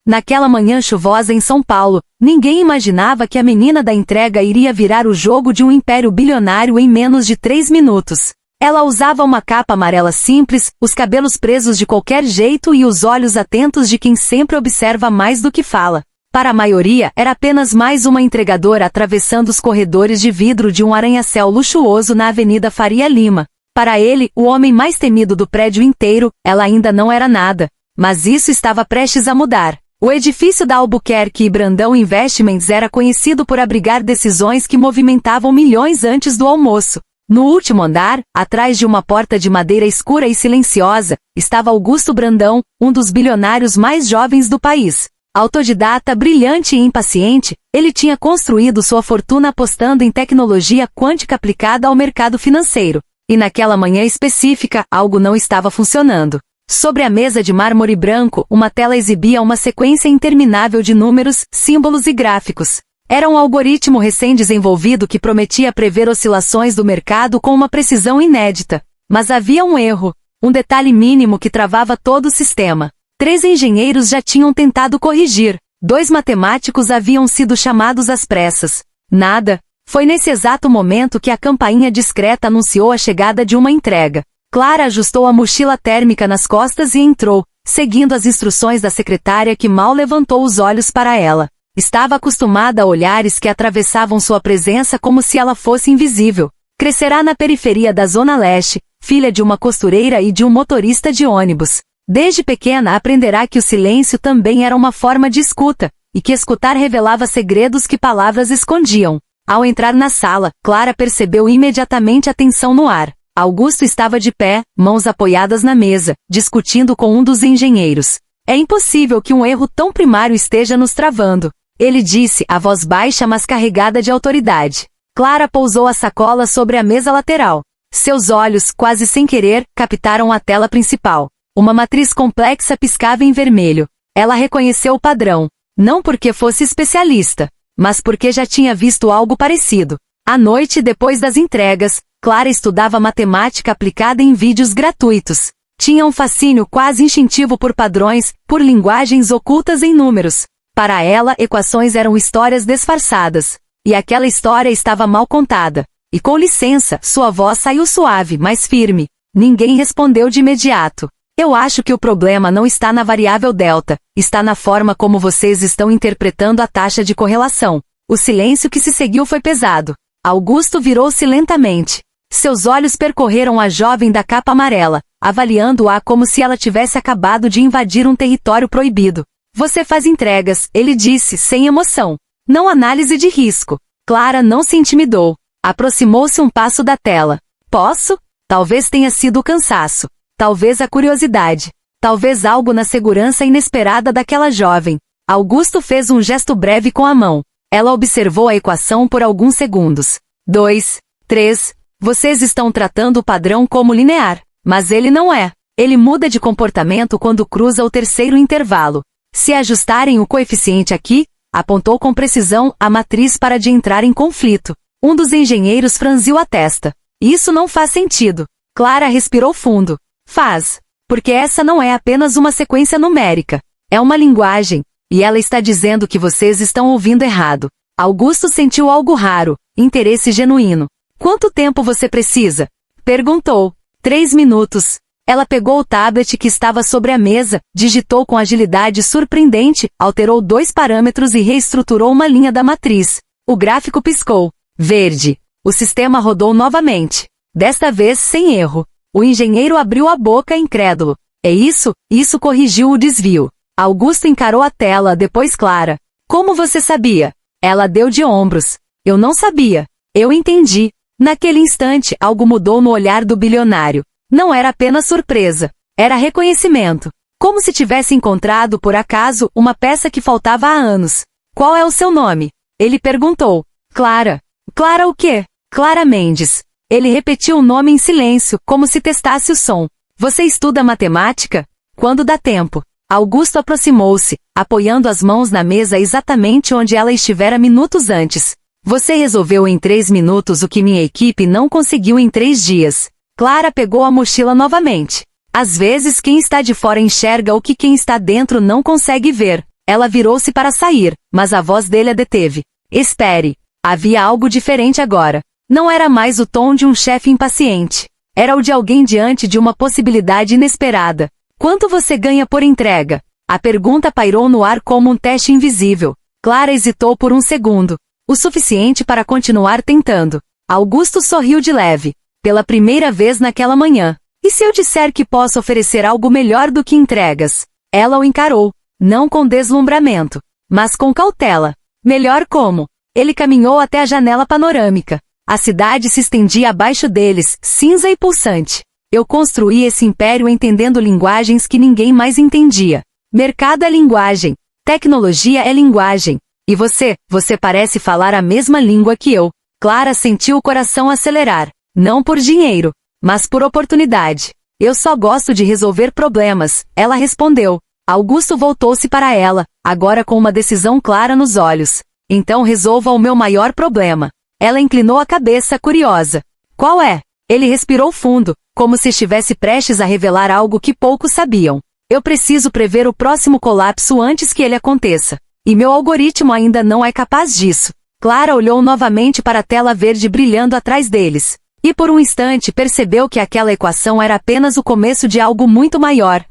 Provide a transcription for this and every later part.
Naquela manhã chuvosa em São Paulo, ninguém imaginava que a menina da entrega iria virar o jogo de um império bilionário em menos de 3 minutos. Ela usava uma capa amarela simples, os cabelos presos de qualquer jeito e os olhos atentos de quem sempre observa mais do que fala. Para a maioria, era apenas mais uma entregadora atravessando os corredores de vidro de um arranha-céu luxuoso na Avenida Faria Lima. Para ele, o homem mais temido do prédio inteiro, ela ainda não era nada. Mas isso estava prestes a mudar. O edifício da Albuquerque e Brandão Investments era conhecido por abrigar decisões que movimentavam milhões antes do almoço. No último andar, atrás de uma porta de madeira escura e silenciosa, estava Augusto Brandão, um dos bilionários mais jovens do país. Autodidata, brilhante e impaciente, ele tinha construído sua fortuna apostando em tecnologia quântica aplicada ao mercado financeiro. E naquela manhã específica, algo não estava funcionando. Sobre a mesa de mármore branco, uma tela exibia uma sequência interminável de números, símbolos e gráficos. Era um algoritmo recém-desenvolvido que prometia prever oscilações do mercado com uma precisão inédita. Mas havia um erro, um detalhe mínimo que travava todo o sistema. 3 engenheiros já tinham tentado corrigir, 2 matemáticos haviam sido chamados às pressas. Nada. Foi nesse exato momento que a campainha discreta anunciou a chegada de uma entrega. Clara ajustou a mochila térmica nas costas e entrou, seguindo as instruções da secretária que mal levantou os olhos para ela. Estava acostumada a olhares que atravessavam sua presença como se ela fosse invisível. Crescerá na periferia da Zona Leste, filha de uma costureira e de um motorista de ônibus. Desde pequena aprenderá que o silêncio também era uma forma de escuta, e que escutar revelava segredos que palavras escondiam. Ao entrar na sala, Clara percebeu imediatamente a tensão no ar. Augusto estava de pé, mãos apoiadas na mesa, discutindo com um dos engenheiros. É impossível que um erro tão primário esteja nos travando. Ele disse, a voz baixa mas carregada de autoridade. Clara pousou a sacola sobre a mesa lateral. Seus olhos, quase sem querer, captaram a tela principal. Uma matriz complexa piscava em vermelho. Ela reconheceu o padrão. Não porque fosse especialista, mas porque já tinha visto algo parecido. À noite depois das entregas, Clara estudava matemática aplicada em vídeos gratuitos. Tinha um fascínio quase instintivo por padrões, por linguagens ocultas em números. Para ela, equações eram histórias disfarçadas. E aquela história estava mal contada. E com licença, sua voz saiu suave, mas firme. Ninguém respondeu de imediato. Eu acho que o problema não está na variável delta, está na forma como vocês estão interpretando a taxa de correlação. O silêncio que se seguiu foi pesado. Augusto virou-se lentamente. Seus olhos percorreram a jovem da capa amarela, avaliando-a como se ela tivesse acabado de invadir um território proibido. Você faz entregas, ele disse, sem emoção. Não análise de risco. Clara não se intimidou. Aproximou-se um passo da tela. Posso? Talvez tenha sido o cansaço. Talvez a curiosidade. Talvez algo na segurança inesperada daquela jovem. Augusto fez um gesto breve com a mão. Ela observou a equação por alguns segundos. 2, 3. Vocês estão tratando o padrão como linear, mas ele não é. Ele muda de comportamento quando cruza o terceiro intervalo. Se ajustarem o coeficiente aqui, apontou com precisão a matriz para de entrar em conflito. Um dos engenheiros franziu a testa. Isso não faz sentido. Clara respirou fundo. Faz. Porque essa não é apenas uma sequência numérica. É uma linguagem. E ela está dizendo que vocês estão ouvindo errado. Augusto sentiu algo raro, interesse genuíno. Quanto tempo você precisa? Perguntou. 3 minutos. Ela pegou o tablet que estava sobre a mesa, digitou com agilidade surpreendente, alterou 2 parâmetros e reestruturou uma linha da matriz. O gráfico piscou. Verde. O sistema rodou novamente. Desta vez sem erro. O engenheiro abriu a boca incrédulo. É isso? Isso corrigiu o desvio. Augusto encarou a tela, depois Clara. Como você sabia? Ela deu de ombros. Eu não sabia. Eu entendi. Naquele instante, algo mudou no olhar do bilionário. Não era apenas surpresa. Era reconhecimento. Como se tivesse encontrado, por acaso, uma peça que faltava há anos. Qual é o seu nome? Ele perguntou. Clara. Clara o quê? Clara Mendes. Ele repetiu o nome em silêncio, como se testasse o som. Você estuda matemática? Quando dá tempo. Augusto aproximou-se, apoiando as mãos na mesa exatamente onde ela estivera minutos antes. Você resolveu em 3 minutos o que minha equipe não conseguiu em 3 dias. Clara pegou a mochila novamente. Às vezes quem está de fora enxerga o que quem está dentro não consegue ver. Ela virou-se para sair, mas a voz dele a deteve. Espere. Havia algo diferente agora. Não era mais o tom de um chefe impaciente. Era o de alguém diante de uma possibilidade inesperada. Quanto você ganha por entrega? A pergunta pairou no ar como um teste invisível. Clara hesitou por um segundo. O suficiente para continuar tentando. Augusto sorriu de leve. Pela primeira vez naquela manhã. E se eu disser que posso oferecer algo melhor do que entregas? Ela o encarou. Não com deslumbramento, mas com cautela. Melhor como? Ele caminhou até a janela panorâmica. A cidade se estendia abaixo deles, cinza e pulsante. Eu construí esse império entendendo linguagens que ninguém mais entendia. Mercado é linguagem. Tecnologia é linguagem. E você parece falar a mesma língua que eu. Clara sentiu o coração acelerar. Não por dinheiro, mas por oportunidade. Eu só gosto de resolver problemas, ela respondeu. Augusto voltou-se para ela, agora com uma decisão clara nos olhos. Então resolva o meu maior problema. Ela inclinou a cabeça, curiosa. Qual é? Ele respirou fundo, como se estivesse prestes a revelar algo que poucos sabiam. Eu preciso prever o próximo colapso antes que ele aconteça. E meu algoritmo ainda não é capaz disso. Clara olhou novamente para a tela verde brilhando atrás deles. E por um instante percebeu que aquela equação era apenas o começo de algo muito maior.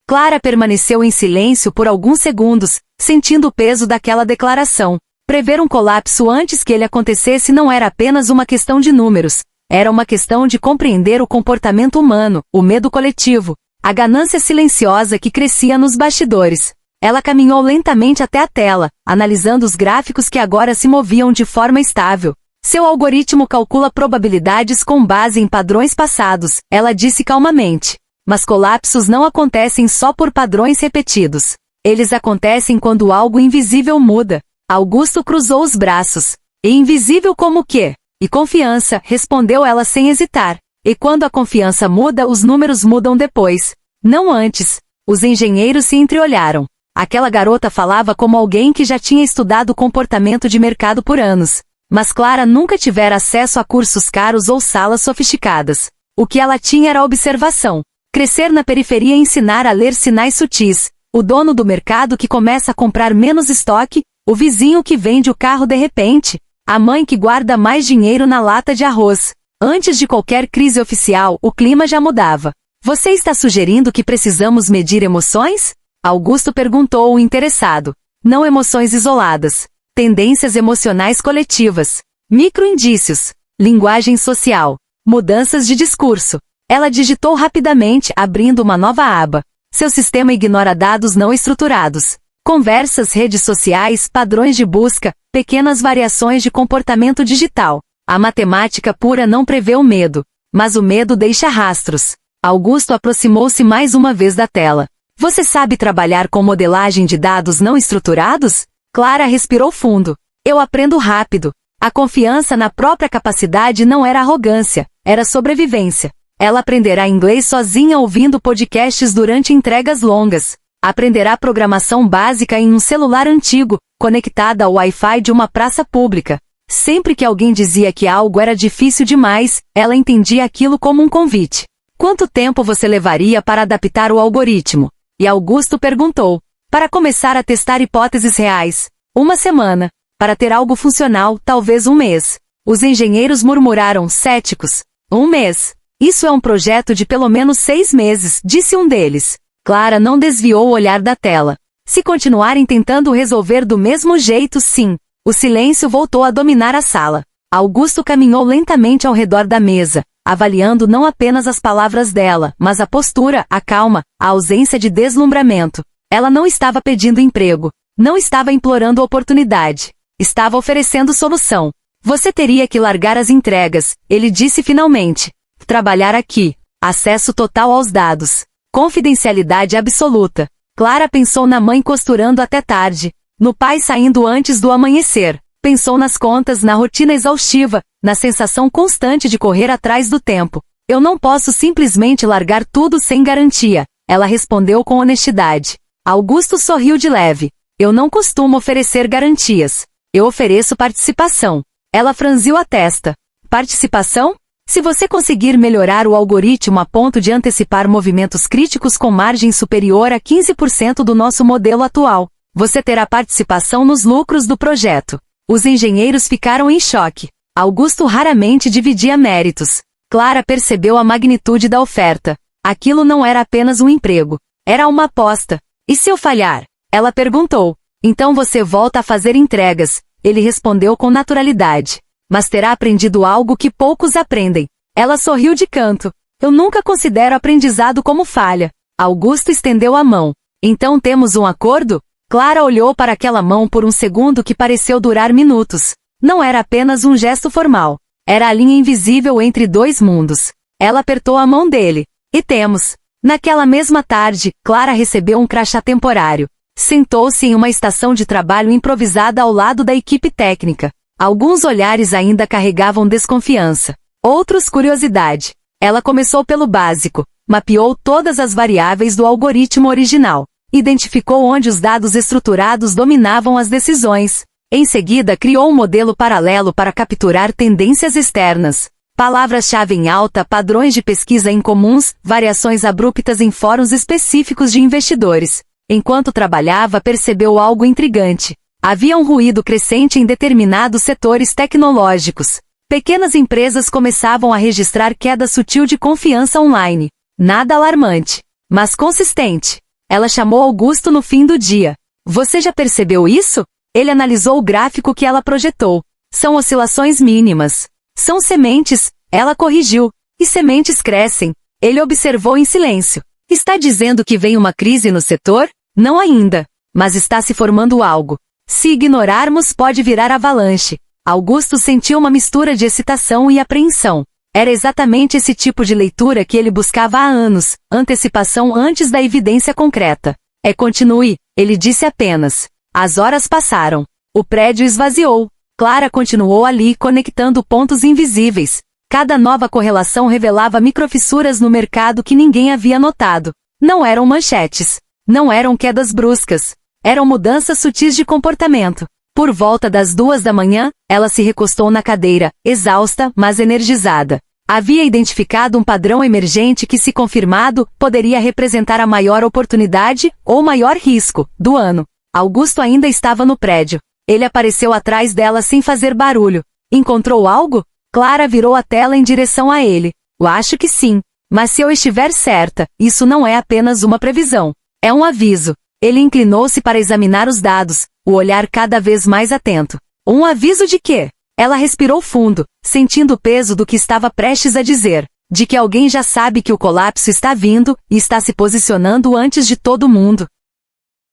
Clara permaneceu em silêncio por alguns segundos, sentindo o peso daquela declaração. Prever um colapso antes que ele acontecesse não era apenas uma questão de números. Era uma questão de compreender o comportamento humano, o medo coletivo, a ganância silenciosa que crescia nos bastidores. Ela caminhou lentamente até a tela, analisando os gráficos que agora se moviam de forma estável. Seu algoritmo calcula probabilidades com base em padrões passados, ela disse calmamente. Mas colapsos não acontecem só por padrões repetidos. Eles acontecem quando algo invisível muda. Augusto cruzou os braços. E invisível como o quê? E confiança, respondeu ela sem hesitar. E quando a confiança muda, os números mudam depois. Não antes. Os engenheiros se entreolharam. Aquela garota falava como alguém que já tinha estudado comportamento de mercado por anos. Mas Clara nunca tivera acesso a cursos caros ou salas sofisticadas. O que ela tinha era observação. Crescer na periferia e ensinar a ler sinais sutis. O dono do mercado que começa a comprar menos estoque, o vizinho que vende o carro de repente, a mãe que guarda mais dinheiro na lata de arroz. Antes de qualquer crise oficial, o clima já mudava. Você está sugerindo que precisamos medir emoções? Augusto perguntou o interessado. Não emoções isoladas. Tendências emocionais coletivas. Microindícios. Linguagem social. Mudanças de discurso. Ela digitou rapidamente, abrindo uma nova aba. Seu sistema ignora dados não estruturados. Conversas, redes sociais, padrões de busca, pequenas variações de comportamento digital. A matemática pura não prevê o medo, mas o medo deixa rastros. Augusto aproximou-se mais uma vez da tela. Você sabe trabalhar com modelagem de dados não estruturados? Clara respirou fundo. Eu aprendo rápido. A confiança na própria capacidade não era arrogância, era sobrevivência. Ela aprenderá inglês sozinha ouvindo podcasts durante entregas longas. Aprenderá programação básica em um celular antigo, conectada ao Wi-Fi de uma praça pública. Sempre que alguém dizia que algo era difícil demais, ela entendia aquilo como um convite. Quanto tempo você levaria para adaptar o algoritmo? E Augusto perguntou. Para começar a testar hipóteses reais. 1 semana. Para ter algo funcional, talvez 1 mês. Os engenheiros murmuraram, céticos. 1 mês. Isso é um projeto de pelo menos 6 meses, disse um deles. Clara não desviou o olhar da tela. Se continuarem tentando resolver do mesmo jeito, sim. O silêncio voltou a dominar a sala. Augusto caminhou lentamente ao redor da mesa, avaliando não apenas as palavras dela, mas a postura, a calma, a ausência de deslumbramento. Ela não estava pedindo emprego. Não estava implorando oportunidade. Estava oferecendo solução. Você teria que largar as entregas, ele disse finalmente. Trabalhar aqui. Acesso total aos dados. Confidencialidade absoluta. Clara pensou na mãe costurando até tarde. No pai saindo antes do amanhecer. Pensou nas contas, na rotina exaustiva, na sensação constante de correr atrás do tempo. Eu não posso simplesmente largar tudo sem garantia, ela respondeu com honestidade. Augusto sorriu de leve. Eu não costumo oferecer garantias. Eu ofereço participação. Ela franziu a testa. Participação? Se você conseguir melhorar o algoritmo a ponto de antecipar movimentos críticos com margem superior a 15% do nosso modelo atual, Você terá participação nos lucros do projeto. Os engenheiros ficaram em choque. Augusto raramente dividia méritos. Clara percebeu a magnitude da oferta. Aquilo não era apenas um emprego. Era uma aposta. E se eu falhar? Ela perguntou. Então você volta a fazer entregas. Ele respondeu com naturalidade. Mas terá aprendido algo que poucos aprendem. Ela sorriu de canto. Eu nunca considero aprendizado como falha. Augusto estendeu a mão. Então temos um acordo? Clara olhou para aquela mão por um segundo que pareceu durar minutos. Não era apenas um gesto formal. Era a linha invisível entre dois mundos. Ela apertou a mão dele. E temos. Naquela mesma tarde, Clara recebeu um crachá temporário. Sentou-se em uma estação de trabalho improvisada ao lado da equipe técnica. Alguns olhares ainda carregavam desconfiança. Outros curiosidade. Ela começou pelo básico. Mapeou todas as variáveis do algoritmo original. Identificou onde os dados estruturados dominavam as decisões. Em seguida, criou um modelo paralelo para capturar tendências externas. Palavras-chave em alta, padrões de pesquisa incomuns, variações abruptas em fóruns específicos de investidores. Enquanto trabalhava, percebeu algo intrigante. Havia um ruído crescente em determinados setores tecnológicos. Pequenas empresas começavam a registrar queda sutil de confiança online. Nada alarmante, mas consistente. Ela chamou Augusto no fim do dia. Você já percebeu isso? Ele analisou o gráfico que ela projetou. São oscilações mínimas. São sementes, ela corrigiu. E sementes crescem. Ele observou em silêncio. Está dizendo que vem uma crise no setor? Não ainda. Mas está se formando algo. Se ignorarmos, pode virar avalanche. Augusto sentiu uma mistura de excitação e apreensão. Era exatamente esse tipo de leitura que ele buscava há anos, antecipação antes da evidência concreta. Continue, ele disse apenas. As horas passaram. O prédio esvaziou. Clara continuou ali conectando pontos invisíveis. Cada nova correlação revelava microfissuras no mercado que ninguém havia notado. Não eram manchetes. Não eram quedas bruscas. Eram mudanças sutis de comportamento. Por volta das 2 da manhã, ela se recostou na cadeira, exausta, mas energizada. Havia identificado um padrão emergente que, se confirmado, poderia representar a maior oportunidade, ou maior risco, do ano. Augusto ainda estava no prédio. Ele apareceu atrás dela sem fazer barulho. Encontrou algo? Clara virou a tela em direção a ele. Eu acho que sim. Mas se eu estiver certa, isso não é apenas uma previsão. É um aviso. Ele inclinou-se para examinar os dados, o olhar cada vez mais atento. Um aviso de quê? Ela respirou fundo, sentindo o peso do que estava prestes a dizer. De que alguém já sabe que o colapso está vindo, e está se posicionando antes de todo mundo.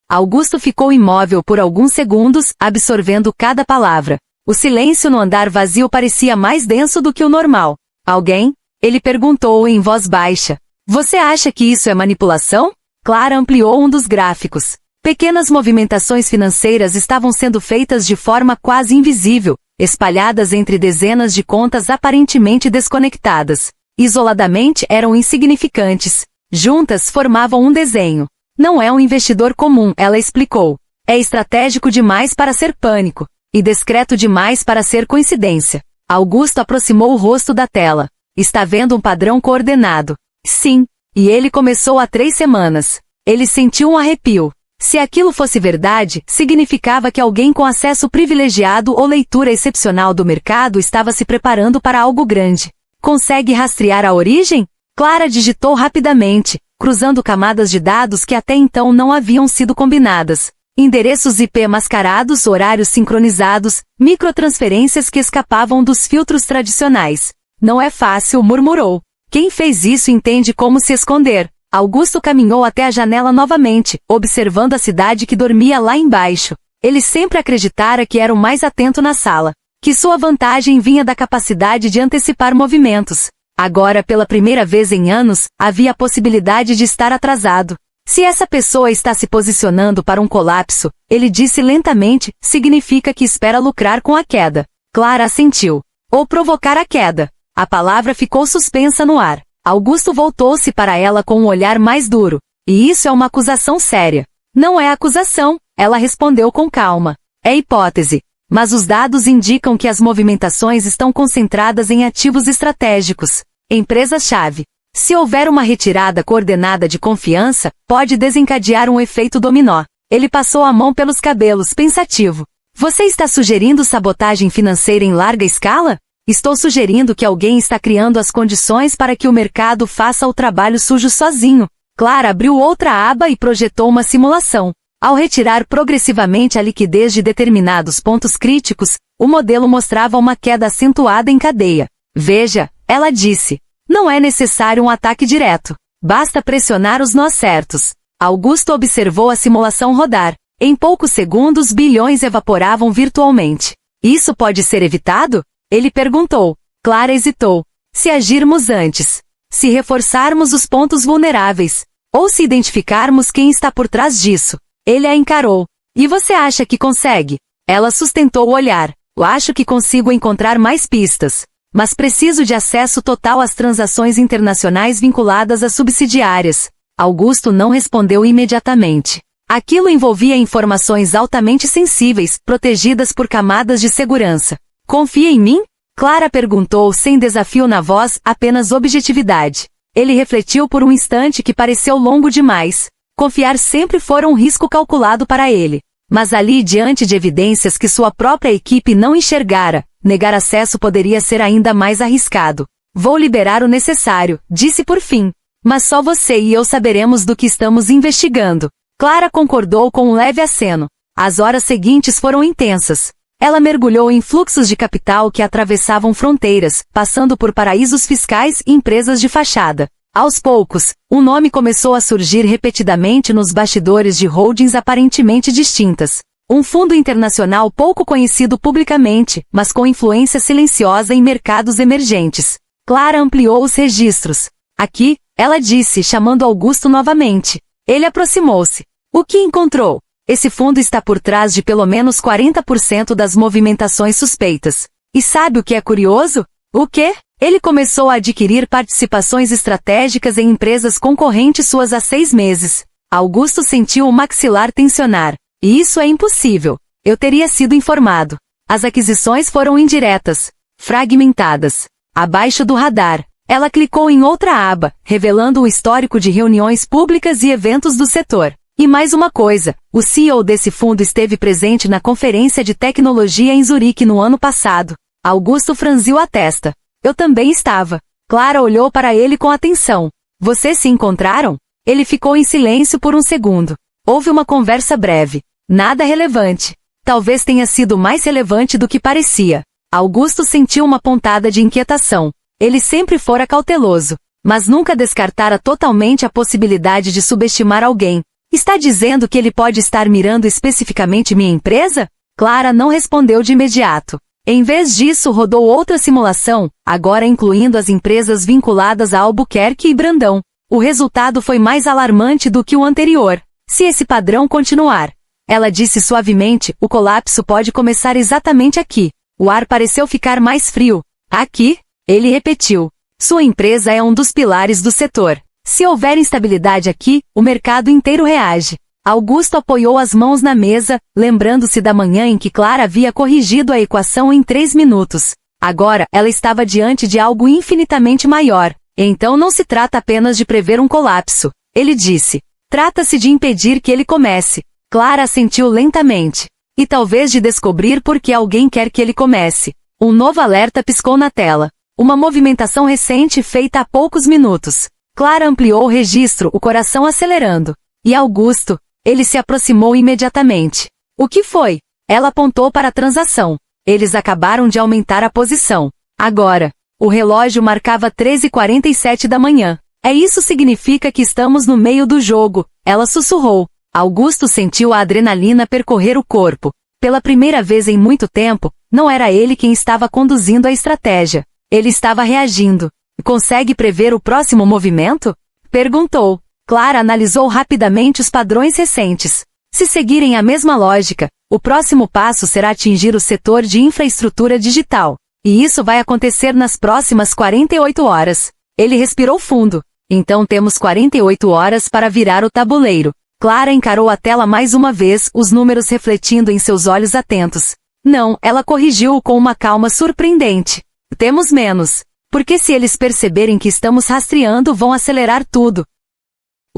Augusto ficou imóvel por alguns segundos, absorvendo cada palavra. O silêncio no andar vazio parecia mais denso do que o normal. Alguém? Ele perguntou em voz baixa. Você acha que isso é manipulação? Clara ampliou um dos gráficos. Pequenas movimentações financeiras estavam sendo feitas de forma quase invisível, espalhadas entre dezenas de contas aparentemente desconectadas. Isoladamente eram insignificantes. Juntas formavam um desenho. Não é um investidor comum, ela explicou. É estratégico demais para ser pânico. E discreto demais para ser coincidência. Augusto aproximou o rosto da tela. Está vendo um padrão coordenado. Sim. E ele começou há 3 semanas. Ele sentiu um arrepio. Se aquilo fosse verdade, significava que alguém com acesso privilegiado ou leitura excepcional do mercado estava se preparando para algo grande. Consegue rastrear a origem? Clara digitou rapidamente, cruzando camadas de dados que até então não haviam sido combinadas. Endereços IP mascarados, horários sincronizados, microtransferências que escapavam dos filtros tradicionais. Não é fácil, murmurou. Quem fez isso entende como se esconder. Augusto caminhou até a janela novamente, observando a cidade que dormia lá embaixo. Ele sempre acreditara que era o mais atento na sala. Que sua vantagem vinha da capacidade de antecipar movimentos. Agora, pela primeira vez em anos, havia a possibilidade de estar atrasado. Se essa pessoa está se posicionando para um colapso, ele disse lentamente, significa que espera lucrar com a queda. Clara assentiu. Ou provocar a queda. A palavra ficou suspensa no ar. Augusto voltou-se para ela com um olhar mais duro. E isso é uma acusação séria. Não é acusação, ela respondeu com calma. É hipótese. Mas os dados indicam que as movimentações estão concentradas em ativos estratégicos. Empresas-chave. Se houver uma retirada coordenada de confiança, pode desencadear um efeito dominó. Ele passou a mão pelos cabelos, pensativo. Você está sugerindo sabotagem financeira em larga escala? Estou sugerindo que alguém está criando as condições para que o mercado faça o trabalho sujo sozinho. Clara abriu outra aba e projetou uma simulação. Ao retirar progressivamente a liquidez de determinados pontos críticos, o modelo mostrava uma queda acentuada em cadeia. Veja, ela disse, não é necessário um ataque direto. Basta pressionar os nós certos. Augusto observou a simulação rodar. Em poucos segundos bilhões evaporavam virtualmente. Isso pode ser evitado? Ele perguntou. Clara hesitou. Se agirmos antes. Se reforçarmos os pontos vulneráveis. Ou se identificarmos quem está por trás disso. Ele a encarou. E você acha que consegue? Ela sustentou o olhar. Eu acho que consigo encontrar mais pistas. Mas preciso de acesso total às transações internacionais vinculadas às subsidiárias. Augusto não respondeu imediatamente. Aquilo envolvia informações altamente sensíveis, protegidas por camadas de segurança. Confia em mim? Clara perguntou sem desafio na voz, apenas objetividade. Ele refletiu por um instante que pareceu longo demais. Confiar sempre fora um risco calculado para ele. Mas ali, diante de evidências que sua própria equipe não enxergara, negar acesso poderia ser ainda mais arriscado. Vou liberar o necessário, disse por fim. Mas só você e eu saberemos do que estamos investigando. Clara concordou com um leve aceno. As horas seguintes foram intensas. Ela mergulhou em fluxos de capital que atravessavam fronteiras, passando por paraísos fiscais e empresas de fachada. Aos poucos, um nome começou a surgir repetidamente nos bastidores de holdings aparentemente distintas. Um fundo internacional pouco conhecido publicamente, mas com influência silenciosa em mercados emergentes. Clara ampliou os registros. Aqui, ela disse, chamando Augusto novamente. Ele aproximou-se. O que encontrou? Esse fundo está por trás de pelo menos 40% das movimentações suspeitas. E sabe o que é curioso? O quê? Ele começou a adquirir participações estratégicas em empresas concorrentes suas há 6 meses. Augusto sentiu o maxilar tensionar. E isso é impossível. Eu teria sido informado. As aquisições foram indiretas, fragmentadas, abaixo do radar. Ela clicou em outra aba, revelando o histórico de reuniões públicas e eventos do setor. E mais uma coisa, o CEO desse fundo esteve presente na conferência de tecnologia em Zurique no ano passado. Augusto franziu a testa. Eu também estava. Clara olhou para ele com atenção. Vocês se encontraram? Ele ficou em silêncio por um segundo. Houve uma conversa breve. Nada relevante. Talvez tenha sido mais relevante do que parecia. Augusto sentiu uma pontada de inquietação. Ele sempre fora cauteloso, mas nunca descartara totalmente a possibilidade de subestimar alguém. Está dizendo que ele pode estar mirando especificamente minha empresa? Clara não respondeu de imediato. Em vez disso, rodou outra simulação, agora incluindo as empresas vinculadas a Albuquerque e Brandão. O resultado foi mais alarmante do que o anterior. Se esse padrão continuar, ela disse suavemente, o colapso pode começar exatamente aqui. O ar pareceu ficar mais frio. Aqui? Ele repetiu. Sua empresa é um dos pilares do setor. Se houver instabilidade aqui, o mercado inteiro reage. Augusto apoiou as mãos na mesa, lembrando-se da manhã em que Clara havia corrigido a equação em 3 minutos. Agora, ela estava diante de algo infinitamente maior. Então não se trata apenas de prever um colapso. Ele disse. Trata-se de impedir que ele comece. Clara assentiu lentamente. E talvez de descobrir por que alguém quer que ele comece. Um novo alerta piscou na tela. Uma movimentação recente feita há poucos minutos. Clara ampliou o registro, o coração acelerando. E Augusto? Ele se aproximou imediatamente. O que foi? Ela apontou para a transação. Eles acabaram de aumentar a posição. Agora. O relógio marcava 13h47 da manhã. Isso significa que estamos no meio do jogo, ela sussurrou. Augusto sentiu a adrenalina percorrer o corpo. Pela primeira vez em muito tempo, não era ele quem estava conduzindo a estratégia. Ele estava reagindo. Consegue prever o próximo movimento? Perguntou. Clara analisou rapidamente os padrões recentes. Se seguirem a mesma lógica, o próximo passo será atingir o setor de infraestrutura digital. E isso vai acontecer nas próximas 48 horas. Ele respirou fundo. Então temos 48 horas para virar o tabuleiro. Clara encarou a tela mais uma vez, os números refletindo em seus olhos atentos. Não, ela corrigiu-o com uma calma surpreendente. Temos menos. Porque se eles perceberem que estamos rastreando, vão acelerar tudo.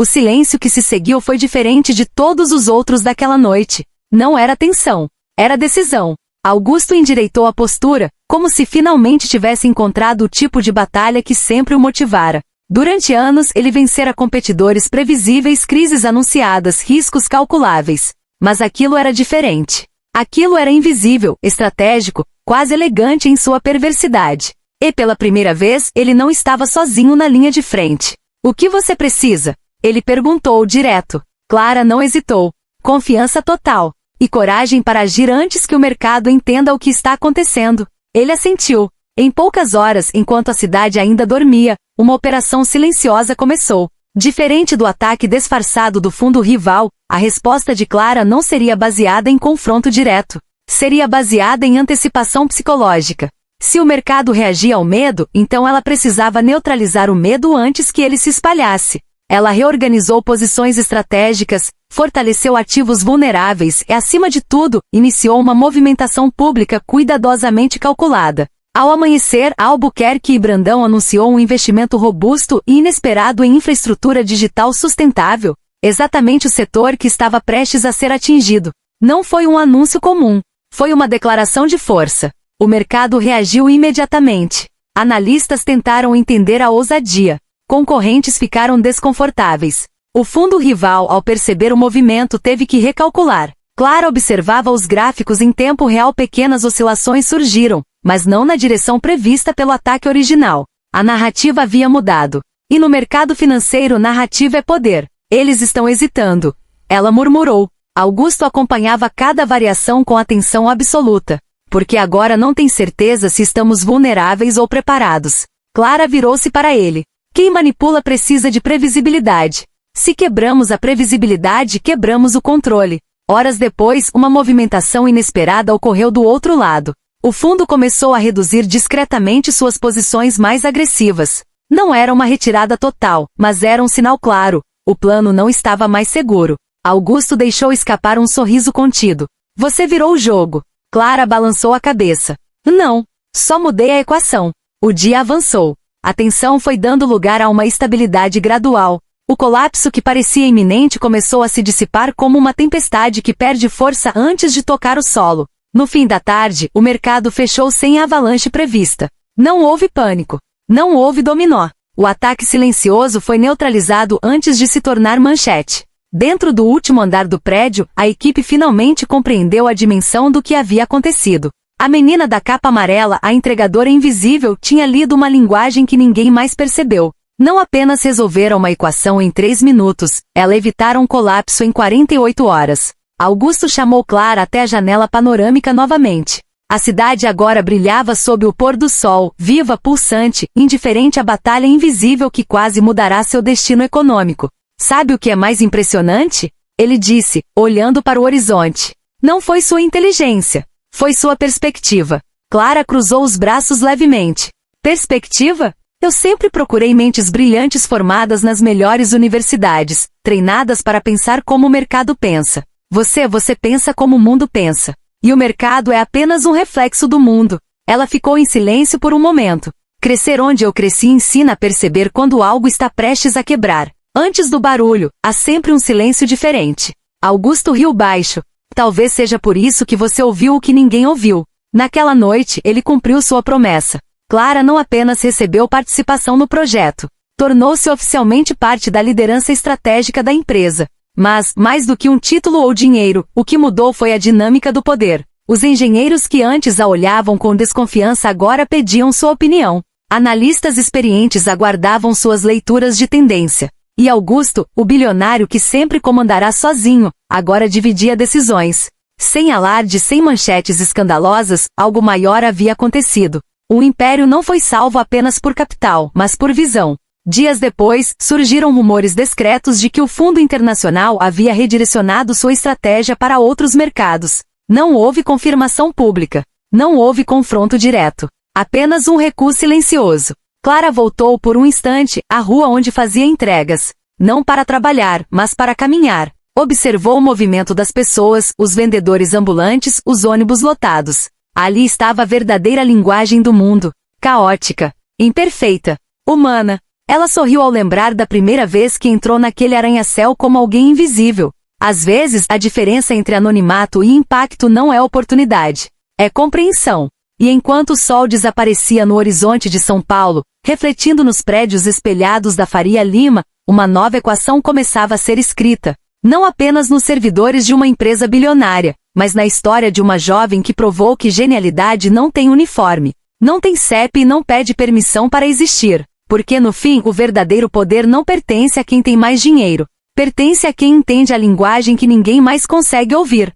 O silêncio que se seguiu foi diferente de todos os outros daquela noite. Não era tensão, era decisão. Augusto endireitou a postura, como se finalmente tivesse encontrado o tipo de batalha que sempre o motivara. Durante anos ele vencera competidores previsíveis, crises anunciadas, riscos calculáveis. Mas aquilo era diferente. Aquilo era invisível, estratégico, quase elegante em sua perversidade. E pela primeira vez ele não estava sozinho na linha de frente. O que você precisa? Ele perguntou direto. Clara não hesitou. Confiança total. E coragem para agir antes que o mercado entenda o que está acontecendo. Ele assentiu. Em poucas horas, enquanto a cidade ainda dormia, uma operação silenciosa começou. Diferente do ataque disfarçado do fundo rival, a resposta de Clara não seria baseada em confronto direto. Seria baseada em antecipação psicológica. Se o mercado reagia ao medo, então ela precisava neutralizar o medo antes que ele se espalhasse. Ela reorganizou posições estratégicas, fortaleceu ativos vulneráveis e, acima de tudo, iniciou uma movimentação pública cuidadosamente calculada. Ao amanhecer, Albuquerque e Brandão anunciou um investimento robusto e inesperado em infraestrutura digital sustentável, exatamente o setor que estava prestes a ser atingido. Não foi um anúncio comum, foi uma declaração de força. O mercado reagiu imediatamente. Analistas tentaram entender a ousadia. Concorrentes ficaram desconfortáveis. O fundo rival, ao perceber o movimento, teve que recalcular. Clara observava os gráficos em tempo real. Pequenas oscilações surgiram, mas não na direção prevista pelo ataque original. A narrativa havia mudado. E no mercado financeiro, narrativa é poder. Eles estão hesitando. Ela murmurou. Augusto acompanhava cada variação com atenção absoluta. Porque agora não tem certeza se estamos vulneráveis ou preparados. Clara virou-se para ele. Quem manipula precisa de previsibilidade. Se quebramos a previsibilidade, quebramos o controle. Horas depois, uma movimentação inesperada ocorreu do outro lado. O fundo começou a reduzir discretamente suas posições mais agressivas. Não era uma retirada total, mas era um sinal claro. O plano não estava mais seguro. Augusto deixou escapar um sorriso contido. Você virou o jogo. Clara balançou a cabeça. Não. Só mudei a equação. O dia avançou. A tensão foi dando lugar a uma estabilidade gradual. O colapso que parecia iminente começou a se dissipar como uma tempestade que perde força antes de tocar o solo. No fim da tarde, o mercado fechou sem a avalanche prevista. Não houve pânico. Não houve dominó. O ataque silencioso foi neutralizado antes de se tornar manchete. Dentro do último andar do prédio, a equipe finalmente compreendeu a dimensão do que havia acontecido. A menina da capa amarela, a entregadora invisível, tinha lido uma linguagem que ninguém mais percebeu. Não apenas resolveram uma equação em 3 minutos, ela evitaram um colapso em 48 horas. Augusto chamou Clara até a janela panorâmica novamente. A cidade agora brilhava sob o pôr do sol, viva, pulsante, indiferente à batalha invisível que quase mudará seu destino econômico. Sabe o que é mais impressionante? Ele disse, olhando para o horizonte. Não foi sua inteligência. Foi sua perspectiva. Clara cruzou os braços levemente. Perspectiva? Eu sempre procurei mentes brilhantes formadas nas melhores universidades, treinadas para pensar como o mercado pensa. Você pensa como o mundo pensa. E o mercado é apenas um reflexo do mundo. Ela ficou em silêncio por um momento. Crescer onde eu cresci ensina a perceber quando algo está prestes a quebrar. Antes do barulho, há sempre um silêncio diferente. Augusto riu baixo. Talvez seja por isso que você ouviu o que ninguém ouviu. Naquela noite, ele cumpriu sua promessa. Clara não apenas recebeu participação no projeto, tornou-se oficialmente parte da liderança estratégica da empresa. Mas, mais do que um título ou dinheiro, o que mudou foi a dinâmica do poder. Os engenheiros que antes a olhavam com desconfiança agora pediam sua opinião. Analistas experientes aguardavam suas leituras de tendência. E Augusto, o bilionário que sempre comandará sozinho, agora dividia decisões. Sem alarde, sem manchetes escandalosas, algo maior havia acontecido. O império não foi salvo apenas por capital, mas por visão. Dias depois, surgiram rumores discretos de que o Fundo Internacional havia redirecionado sua estratégia para outros mercados. Não houve confirmação pública. Não houve confronto direto. Apenas um recuo silencioso. Clara voltou por um instante à rua onde fazia entregas. Não para trabalhar, mas para caminhar. Observou o movimento das pessoas, os vendedores ambulantes, os ônibus lotados. Ali estava a verdadeira linguagem do mundo. Caótica. Imperfeita. Humana. Ela sorriu ao lembrar da primeira vez que entrou naquele arranha-céu como alguém invisível. Às vezes, a diferença entre anonimato e impacto não é oportunidade, é compreensão. E enquanto o sol desaparecia no horizonte de São Paulo, refletindo nos prédios espelhados da Faria Lima, uma nova equação começava a ser escrita. Não apenas nos servidores de uma empresa bilionária, mas na história de uma jovem que provou que genialidade não tem uniforme, não tem CEP e não pede permissão para existir. Porque no fim, o verdadeiro poder não pertence a quem tem mais dinheiro. Pertence a quem entende a linguagem que ninguém mais consegue ouvir.